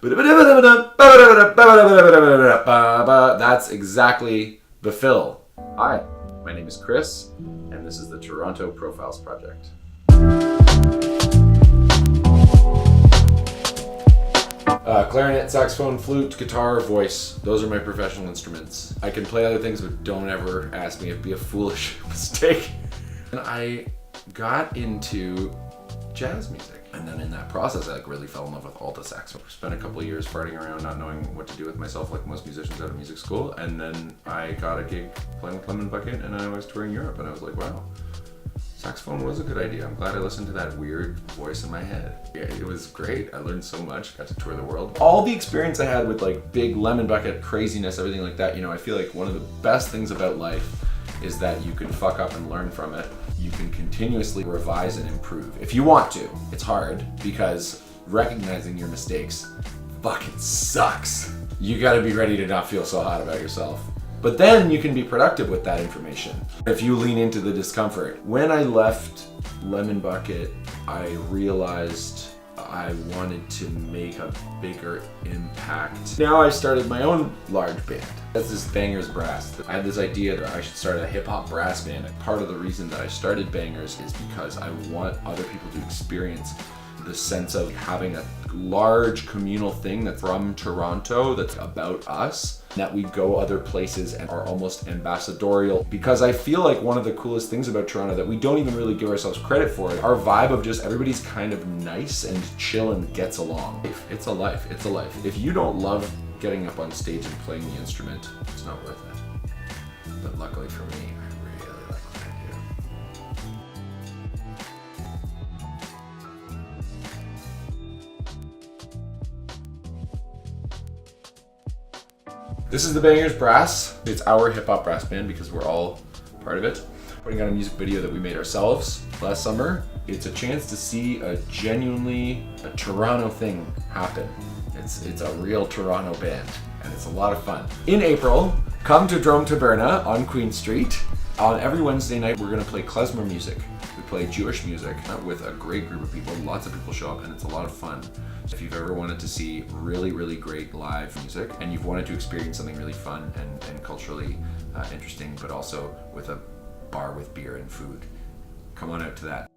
That's exactly the fill. Hi, my name is Chris, and this is the Toronto Profiles Project. Clarinet, saxophone, flute, guitar, voice. Those are my professional instruments. I can play other things, but don't ever ask me. It'd be a foolish mistake. And I got into jazz music. And then in that process, I really fell in love with Alto Sax. I spent a couple of years farting around, not knowing what to do with myself, like most musicians out of music school. And then I got a gig playing with Lemon Bucket, and I was touring Europe, and I was like, wow, saxophone was a good idea. I'm glad I listened to that weird voice in my head. Yeah, it was great. I learned so much, got to tour the world. All the experience I had with like big Lemon Bucket craziness, everything like that, I feel like one of the best things about life is that you can fuck up and learn from it. You can continuously revise and improve. If you want to. It's hard because recognizing your mistakes fucking sucks. You gotta be ready to not feel so hot about yourself. But then you can be productive with that information if you lean into the discomfort. When I left Lemon Bucket, I realized I wanted to make a bigger impact. Now I started my own large band. That's this Bangerz brass. I had this idea that I should start a hip hop brass band. And part of the reason that I started Bangerz is because I want other people to experience the sense of having a large communal thing that's from Toronto, that's about us, that we go other places and are almost ambassadorial. Because I feel like one of the coolest things about Toronto that we don't even really give ourselves credit for, our vibe of just everybody's kind of nice and chill and gets along. It's a life, it's a life. If you don't love getting up on stage and playing the instrument, it's not worth it. But luckily for me, I really like what I do. This is the Bangerz Brass. It's our hip hop brass band because we're all part of it. Putting out a music video that we made ourselves last summer. It's a chance to see a genuinely Toronto thing happen. It's a real Toronto band, and it's a lot of fun. In April, come to Drome Taberna on Queen Street. On every Wednesday night, we're gonna play klezmer music. We play Jewish music with a great group of people. Lots of people show up, and it's a lot of fun. If you've ever wanted to see really, really great live music, and you've wanted to experience something really fun and culturally interesting, but also with a bar with beer and food, come on out to that.